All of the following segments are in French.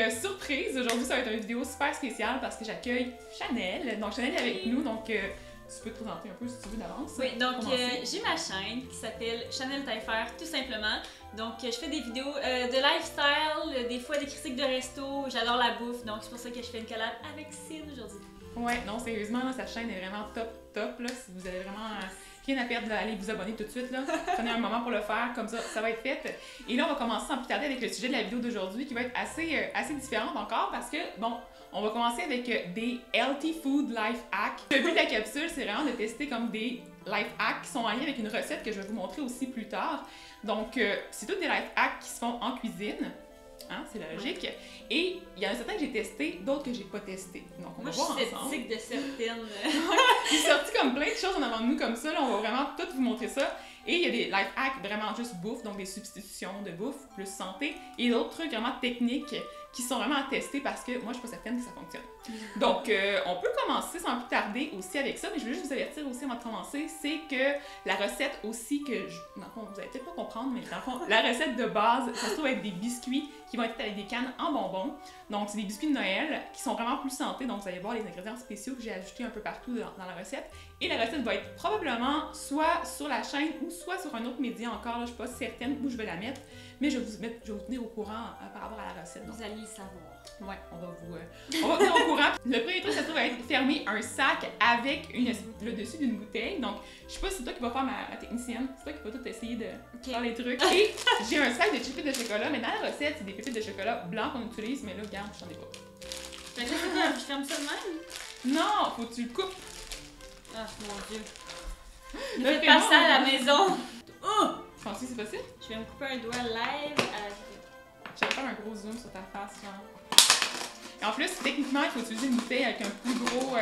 surprise, aujourd'hui ça va être une vidéo super spéciale parce que j'accueille Chanel. Donc Chanel est avec nous, donc tu peux te présenter un peu si tu veux d'avance. Oui, donc j'ai ma chaîne qui s'appelle Chanel Taillefer tout simplement. Donc je fais des vidéos de lifestyle, des fois des critiques de resto, j'adore la bouffe, donc c'est pour ça que je fais une collab avec Sid aujourd'hui. Ouais, non sérieusement, là, sa chaîne est vraiment top là, si vous avez vraiment rien à perdre, là, allez vous abonner tout de suite là. Prenez un moment pour le faire, comme ça va être fait. Et là on va commencer sans plus tarder avec le sujet de la vidéo d'aujourd'hui qui va être assez différente encore parce que bon, on va commencer avec des healthy food life hacks. Le but de la capsule, c'est vraiment de tester comme des life hacks qui sont en lien avec une recette que je vais vous montrer aussi plus tard. Donc, c'est toutes des life hacks qui se font en cuisine. Hein, c'est la logique. Et il y en a certains que j'ai testés, d'autres que j'ai pas testés. Donc, on va voir ensemble. Moi, je suis sceptique de certaines. J'ai sorti comme plein de choses en avant de nous comme ça. Là, on va vraiment tout vous montrer ça. Et il y a des life hacks vraiment juste bouffe, donc des substitutions de bouffe, plus santé. Et d'autres trucs vraiment techniques qui sont vraiment à tester parce que moi, je suis pas certaine que ça fonctionne. Donc, on peut commencer sans plus tarder aussi avec ça, mais je veux juste vous avertir aussi avant de commencer, c'est que la recette aussi que, dans le fond, vous allez peut-être pas comprendre, mais dans le fond, la recette de base, ça se trouve être des biscuits qui vont être avec des cannes en bonbons. Donc, c'est des biscuits de Noël qui sont vraiment plus santé, donc vous allez voir les ingrédients spéciaux que j'ai ajoutés un peu partout dans la recette. Et la recette va être probablement soit sur la chaîne ou soit sur un autre média encore, là, je suis pas certaine où je vais la mettre, mais je vais vous tenir au courant par rapport à la recette. Vous allez le savoir. Ouais, on va vous tenir au courant. Le premier truc, ça se trouve à être fermer un sac avec le dessus d'une bouteille. Donc, je sais pas si c'est toi qui vas faire ma technicienne, c'est toi qui vas tout essayer de faire les trucs. Et j'ai un sac de pépites de chocolat, mais dans la recette, c'est des pépites de chocolat blanc qu'on utilise, mais là, regarde, je t'en ai pas. Fait que là, je ferme ça de même? Non, faut que tu le coupes. Ah, mon Dieu. Ne faites pas ça à la maison. Oh! Tu penses que c'est possible? Je vais me couper un doigt live à la vidéo. Je vais faire un gros zoom sur ta face, genre. Et en plus, techniquement, il faut utiliser une bouteille avec un plus gros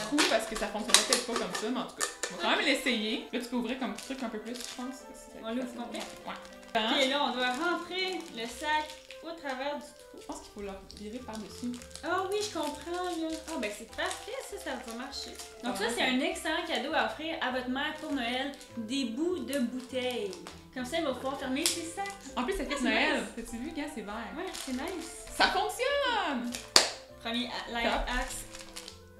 trou parce que ça fonctionnerait peut-être pas comme ça, mais en tout cas, on va quand même l'essayer. Là, tu peux ouvrir comme truc un peu plus, je pense. On l'ouvre complet? Ouais. Ok, là, on doit rentrer le sac au travers du trou. Je pense qu'il faut le virer par-dessus. Ah oui, je comprends, là. Ah, ben c'est parfait, ça va marcher. Donc ça, Ouais. c'est un excellent cadeau à offrir à votre mère pour Noël. Des bouts de bouteilles. Comme ça, elle va pouvoir fermer ses sacs. En plus, ça fait Noël. T'as-tu vu, gars, c'est vert. Ouais, c'est nice. Ça fonctionne! Premier life hack.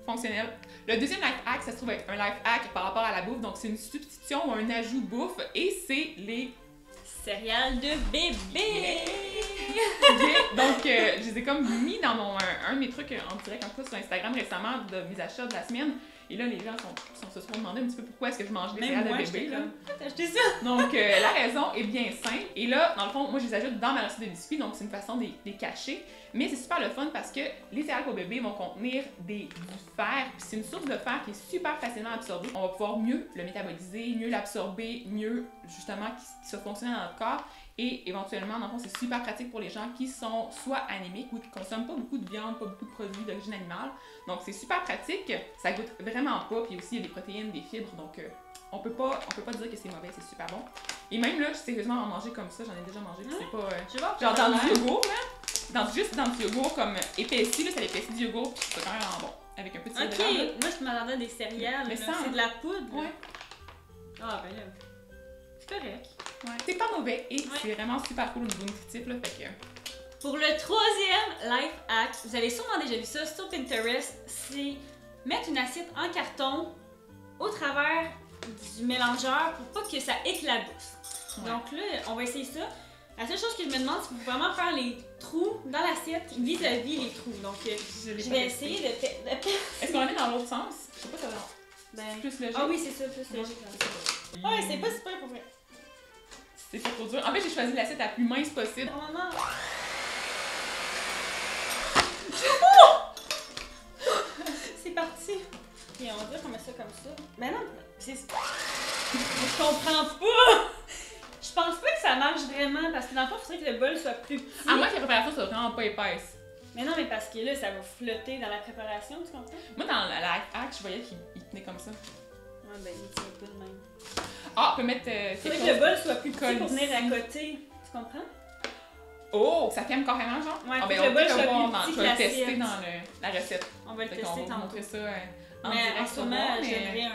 Fonctionnel. Le deuxième life hack, ça se trouve être un life hack par rapport à la bouffe. Donc, c'est une substitution ou un ajout bouffe et c'est les céréales de bébé! Donc, je les ai comme mis dans un de mes trucs en direct, en tout cas sur Instagram récemment, de mes achats de la semaine. Et là, les gens se sont demandé un petit peu pourquoi est-ce que je mange des céréales de bébé. Là. T'as acheté ça? Donc, la raison est bien simple. Et là, dans le fond, moi, je les ajoute dans ma recette de biscuits, donc c'est une façon de les cacher. Mais c'est super le fun parce que les céréales pour bébé vont contenir du fer. Puis c'est une source de fer qui est super facilement absorbée. On va pouvoir mieux le métaboliser, mieux l'absorber, mieux, justement, qu'il soit fonctionnel dans notre corps. Et éventuellement, dans le fond, c'est super pratique pour les gens qui sont soit anémiques ou qui ne consomment pas beaucoup de viande, pas beaucoup de produits d'origine animale. Donc, c'est super pratique. Ça goûte vraiment pas. Puis aussi, il y a des protéines, des fibres. Donc, on peut pas dire que c'est mauvais, c'est super bon. Et même là, sérieusement, en manger comme ça, j'en ai déjà mangé. Puis c'est pas. Genre dans du yogourt, là. Juste dans du yogourt comme épaissi, là, ça l'épaissit du yogourt. Puis c'est quand même bon. Avec un peu de sirop d'érable. Ok, moi je m'attendais à des céréales. Mais c'est de la poudre. Ouais. Ah, ben là. C'est correct. Ouais. C'est pas mauvais et c'est vraiment super cool au niveau nutritif, là, fait que... Pour le troisième life hack, vous avez sûrement déjà vu ça sur Pinterest, c'est mettre une assiette en carton au travers du mélangeur pour pas que ça éclabousse. Ouais. Donc là, on va essayer ça. La seule chose que je me demande, c'est pour vraiment faire les trous dans l'assiette vis-à-vis les trous. Donc, je vais essayer de... Est-ce qu'on la met dans l'autre sens? Je sais pas, ça va... Ben... plus logique. Ah oui, c'est ça, plus logique. Ouais, c'est pas super pour vrai. C'est pas trop dur. En fait, j'ai choisi l'assiette la plus mince possible. Normalement... C'est parti! Et on va dire qu'on met ça comme ça. Mais non, c'est... Je comprends pas! Je pense pas que ça marche vraiment parce que dans le fond, il faudrait que le bol soit plus petit. À moins que la préparation soit vraiment pas épaisse. Mais non, mais parce que là, ça va flotter dans la préparation, tu comprends? Moi, dans la life hack, je voyais qu'il tenait comme ça. Ouais, ben, il tient pas de même. Ah, on peut mettre... Il faudrait que le bol soit plus petit pour venir à côté. Tu comprends? Oh, ça ferme carrément, genre? Ouais, ah, ben, le bol soit plus petit je vais le tester dans la recette. On va le tester on va vous tantôt. montrer ça en mais direct en ce moment, j'aimerais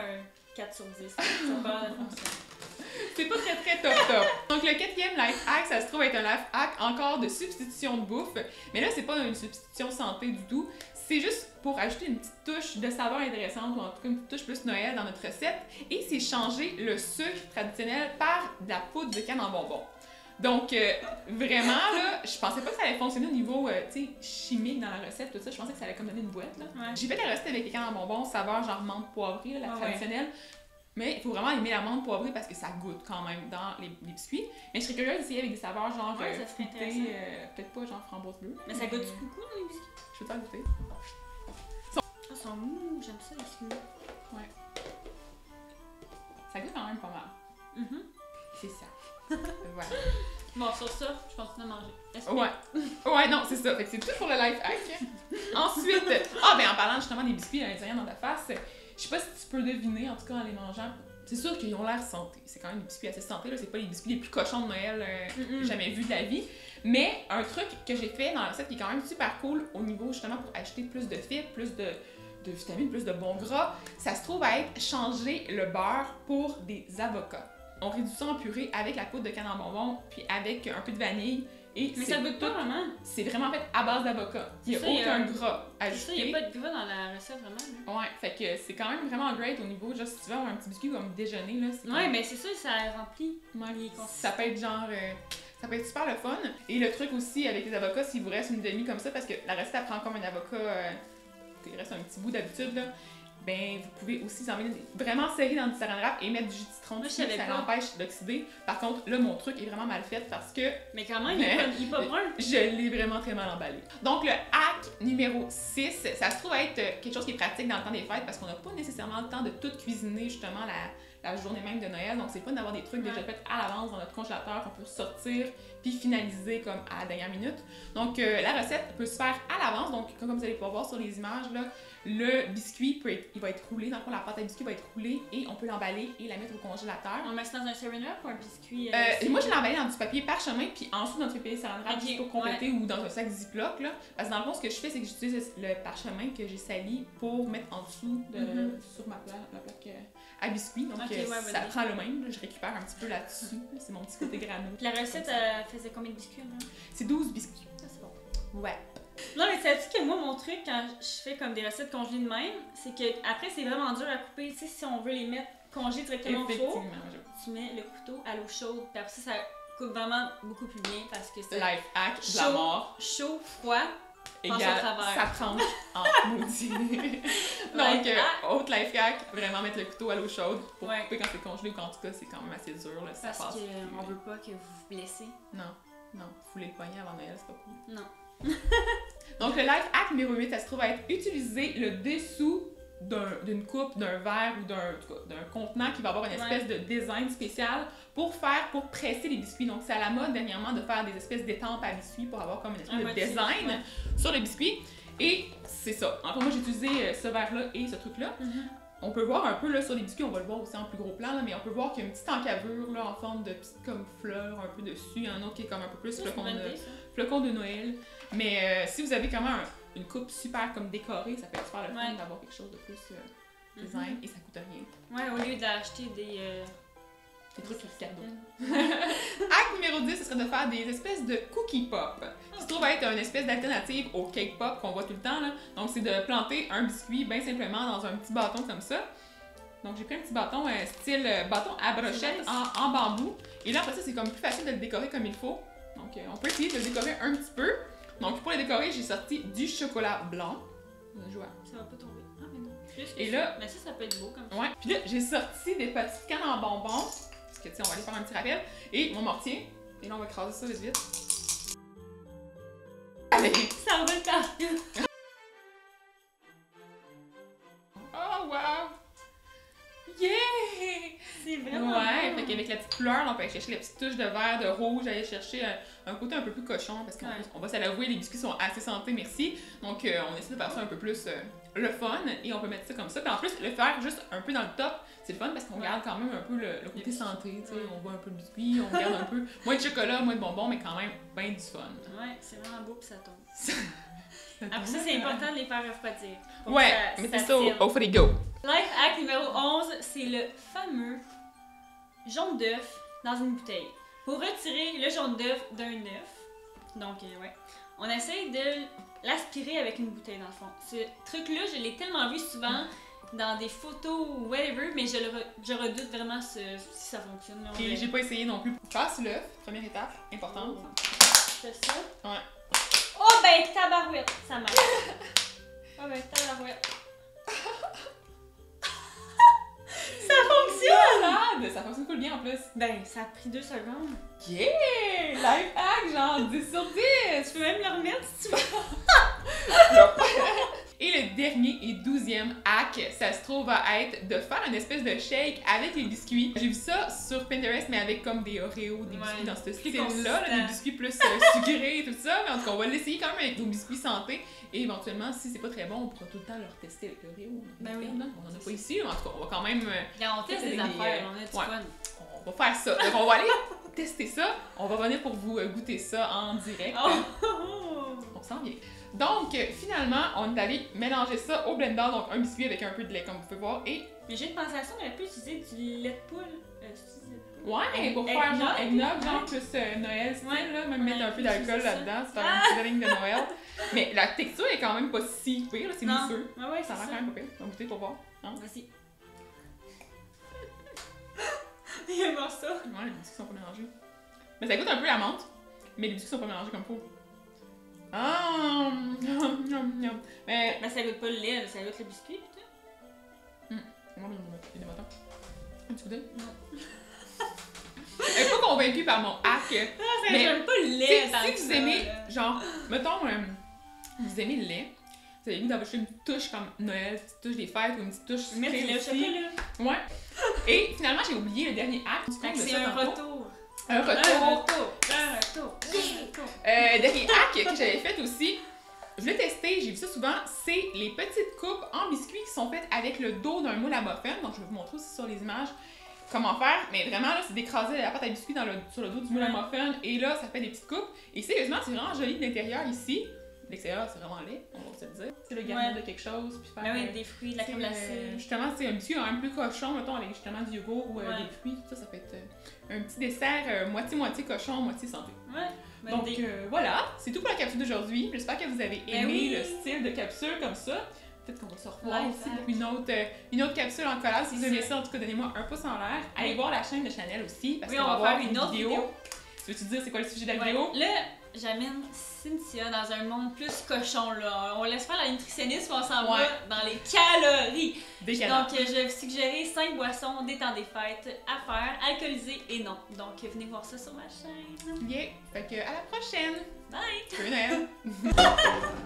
4 sur 10. Ça n'a pas l'air de fonctionner. C'est pas très top. Donc le quatrième life hack, ça se trouve être un life hack encore de substitution de bouffe. Mais là, c'est pas une substitution santé du tout. C'est juste pour ajouter une petite touche de saveur intéressante ou en tout cas une petite touche plus Noël dans notre recette. Et c'est changer le sucre traditionnel par de la poudre de canne en bonbons. Donc, vraiment, là, je pensais pas que ça allait fonctionner au niveau, tu sais, chimique dans la recette, tout ça. Je pensais que ça allait comme donner une boîte, là. Ouais. J'ai fait la recette avec les cannes en bonbons, saveur genre menthe poivrée, là, la traditionnelle. Mais il faut vraiment aimer la menthe poivrée parce que ça goûte quand même dans les biscuits. Mais je serais curieuse d'essayer avec des saveurs genre ça serait intéressant. peut-être pas genre framboise bleue. Mais ça goûte beaucoup dans les biscuits? Je peux t'en goûter. Ah, ils sont mous, j'aime ça les biscuits. Ouais. Ça goûte quand même pas mal. C'est ça. Voilà. Bon, sur ça, je continue à manger. Ouais, non, c'est ça. Fait que c'est tout pour le life hack. Ensuite, en parlant justement des biscuits à l'intérieur dans ta face, je sais pas si tu peux deviner, en tout cas en les mangeant, c'est sûr qu'ils ont l'air santé. C'est quand même des biscuits assez santé, là. C'est pas les biscuits les plus cochons de Noël jamais vus de la vie. Mais un truc que j'ai fait dans la recette qui est quand même super cool au niveau justement pour acheter plus de fibres, plus de vitamines, plus de bons gras, ça se trouve à être changer le beurre pour des avocats. On réduit ça en purée avec la poudre de canne en bonbons, puis avec un peu de vanille. Mais ça goûte pas vraiment. C'est vraiment fait à base d'avocat. Il n'y a aucun gras ajouté. C'est ça, il n'y a pas de gras dans la recette vraiment. Là. Ouais, fait que c'est quand même vraiment great au niveau, genre si tu veux avoir un petit biscuit comme déjeuner, là, c'est Ouais, mais c'est ça, ça remplit. Ça peut être genre... ça peut être super le fun. Et le truc aussi avec les avocats, s'il vous reste une demi comme ça, parce que la recette elle prend comme un avocat, il reste un petit bout d'habitude, là. Ben, vous pouvez aussi en mettre vraiment serré dans du saran wrap et mettre du jus de citron dessus, ça l'empêche d'oxyder. Par contre, là, mon truc est vraiment mal fait parce que... Mais quand même, il est pas brun. Je l'ai vraiment très mal emballé. Donc, le hack numéro 6, ça se trouve être quelque chose qui est pratique dans le temps des fêtes parce qu'on n'a pas nécessairement le temps de tout cuisiner, justement, la journée même de Noël. Donc, c'est pas d'avoir des trucs déjà faits à l'avance dans notre congélateur qu'on peut sortir puis finaliser comme à la dernière minute. Donc, la recette peut se faire à l'avance. Donc, comme vous allez pouvoir voir sur les images, là, le biscuit il va être roulé. Dans le fond, la pâte à biscuit va être roulée et on peut l'emballer et la mettre au congélateur. On met ça dans un saran wrap ou un biscuit? Moi, je l'ai emballé dans du papier parchemin puis ensuite dans du papier saran wrap juste pour compléter ou dans un sac Ziploc, là. Parce que dans le fond, ce que je fais, c'est que j'utilise le parchemin que j'ai sali pour mettre en dessous sur ma plaque à biscuit. Donc, ça prend le même. Là, je récupère un petit peu là-dessus. C'est mon petit côté granule. La recette faisait combien de biscuits? C'est 12 biscuits. Ça, c'est bon. Ouais. Non, mais sais-tu que moi, mon truc, quand je fais comme des recettes congelées de même, c'est que après c'est vraiment dur à couper. Tu sais, si on veut les mettre congelés directement au four, tu mets le couteau à l'eau chaude, puis après ça coupe vraiment beaucoup plus bien parce que c'est life hack de la mort. Chaud, froid, égal, ça tranche en maudit. Donc, autre life hack, vraiment mettre le couteau à l'eau chaude pour couper quand c'est congelé ou quand en tout cas c'est quand même assez dur. Là, parce qu'on veut pas que vous vous blessez. Non, fouler le poignet avant Noël, c'est pas cool. Non. Donc, le life hack numéro 8, ça se trouve à être utiliser le dessous d'une coupe, d'un verre ou d'un contenant qui va avoir une espèce de design spécial pour presser les biscuits. Donc, c'est à la mode dernièrement de faire des espèces d'étampes à biscuits pour avoir comme une espèce de design sur le biscuit. Et c'est ça. Enfin, moi, j'ai utilisé ce verre-là et ce truc-là. On peut voir un peu là, sur les biscuits, on va le voir aussi en plus gros plan, là, mais on peut voir qu'il y a une petite encavure là, en forme de petite comme fleur un peu dessus. Il y en a un autre qui est comme un peu plus flocon de Noël. Mais si vous avez quand même une coupe super comme décorée, ça peut être super le fun d'avoir quelque chose de plus design et ça coûte rien. Ouais, au lieu d'acheter des trucs cadeaux. Hack numéro 10, ce serait de faire des espèces de cookie pop. Ça se trouve être une espèce d'alternative au cake pop qu'on voit tout le temps. Là. Donc, c'est de planter un biscuit bien simplement dans un petit bâton comme ça. Donc, j'ai pris un petit bâton style bâton à brochette en bambou. Et là, après ça, c'est comme plus facile de le décorer comme il faut. Donc, on peut essayer de le décorer un petit peu. Donc, pour le décorer, j'ai sorti du chocolat blanc. Ça va pas tomber. Ah, mais non. Et là, mais ça peut être beau comme ça. Ouais. Puis là, j'ai sorti des petites cannes en bonbons. Parce que, tu sais, on va aller faire un petit rappel. Et mon mortier. Et là, on va écraser ça vite vite. Allez! Ça va partir! Oh, wow! Yeah! C'est vraiment ouais, beau. fait qu'avec la petite couleur, on peut aller chercher la petite touche de vert, de rouge, aller chercher un côté un peu plus cochon, parce qu'on va se l'avouer, les biscuits sont assez santé, merci. Donc, on essaie de faire ça un peu plus le fun, et on peut mettre ça comme ça. Puis en plus, le faire juste un peu dans le top, c'est le fun parce qu'on garde quand même un peu le côté santé, tu sais, on voit un peu de biscuits, on garde un peu moins de chocolat, moins de bonbons, mais quand même bien du fun. Ouais, c'est vraiment beau puis ça tombe. Après ça, c'est important de les faire refroidir. Ouais, mettez ça au frigo. Life hack numéro 11, c'est le fameux jaune d'œuf dans une bouteille. Pour retirer le jaune d'œuf d'un œuf, donc ouais, on essaye de l'aspirer avec une bouteille dans le fond. Ce truc-là, je l'ai tellement vu souvent dans des photos ou whatever, mais je redoute vraiment si ça fonctionne. Là, Et j'ai pas essayé non plus. Passe l'œuf, première étape, importante. C'est ça? Ouais. Oh ben tabarouette, ça marche. Oh ben tabarouette. Ça fonctionne! Malade! Ça fonctionne cool bien en plus. Ben, ça a pris 2 secondes. Yeah! Life hack, genre 10 sur 10! Tu peux même le remettre si tu veux. Et le dernier et 12e hack, ça se trouve à être de faire une espèce de shake avec les biscuits. J'ai vu ça sur Pinterest, mais avec comme des Oreos, des biscuits dans ce style-là, des biscuits plus sucrés et tout ça. Mais en tout cas, on va l'essayer quand même avec nos biscuits santé. Et éventuellement, si c'est pas très bon, on pourra tout le temps le retester avec l'Oreo. Ben oui. On en a pas ici, mais en tout cas, on va quand même... On teste des affaires, on a du fun. On va faire ça. Donc, on va aller tester ça. On va venir pour vous goûter ça en direct. On sent bien. Donc, finalement, on est allé mélanger ça au blender, donc un biscuit avec un peu de lait, comme vous pouvez voir, et... Mais j'ai une pensation, on aurait pu utiliser du lait de poule. Ouais, pour faire genre eggnog, genre plus Noël style, là, même mettre un peu d'alcool là-dedans, c'est faire un petit ligne de Noël. Mais la texture est quand même pas si pire, c'est mousseux. Ouais, ça a l'air quand même pas pire. Donc, goûtez pour voir. Hein? Vas-y. Il aime ça. Ouais, les biscuits sont pas mélangés. Mais ça goûte un peu la menthe, mais les biscuits sont pas mélangés comme faut. Ah! Mais... Ben, ça goûte pas le lait, ça goûte le biscuit, putain. Moi, il y a des matins. Tu goûtes? Non. Elle est pas convaincue par mon hack. Mais j'aime pas le lait. Si vous aimez, genre, mettons, vous aimez le lait, vous avez envie d'ajouter une petite touche comme Noël, une petite touche des fêtes ou une petite touche sucrée aussi. Ouais. Et finalement, j'ai oublié le dernier hack. C'est un retour. Un retour. Dernier hack que j'avais fait aussi, je voulais tester, j'ai vu ça souvent, c'est les petites coupes en biscuits qui sont faites avec le dos d'un moule à muffin. Donc, je vais vous montrer aussi sur les images comment faire. Mais vraiment, là, c'est d'écraser la pâte à biscuits sur le dos du moule à muffin. Et là, ça fait des petites coupes. Et sérieusement, c'est vraiment joli de l'intérieur ici. L'extérieur, c'est vraiment laid, on va se le dire. C'est le garnir de quelque chose, puis faire... oui, des fruits, de la crème glacée. Justement, c'est un biscuit quand même plus cochon, mettons, avec justement du yogourt ou des fruits, tout ça, ça peut être un petit dessert moitié-moitié cochon, moitié santé. Ouais. Donc voilà, c'est tout pour la capsule d'aujourd'hui. J'espère que vous avez aimé le style de capsule comme ça. Peut-être qu'on va se revoir aussi pour une autre capsule en collage. Si vous aimez ça, en tout cas, donnez-moi un pouce en l'air. Allez voir la chaîne de Chanel aussi, parce qu'on va faire une autre vidéo. Tu veux-tu dire c'est quoi le sujet de la vidéo? Là, j'amène Cynthia dans un monde plus cochon, là. On laisse faire la nutritionniste, on s'en va dans les calories. Donc, je vais vous suggérer 5 boissons des temps des fêtes à faire, alcoolisées et non. Donc, venez voir ça sur ma chaîne. Bien, fait que à la prochaine! Bye! Joyeux Noël!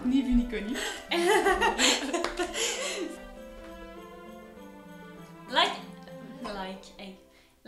Ni vu ni connu.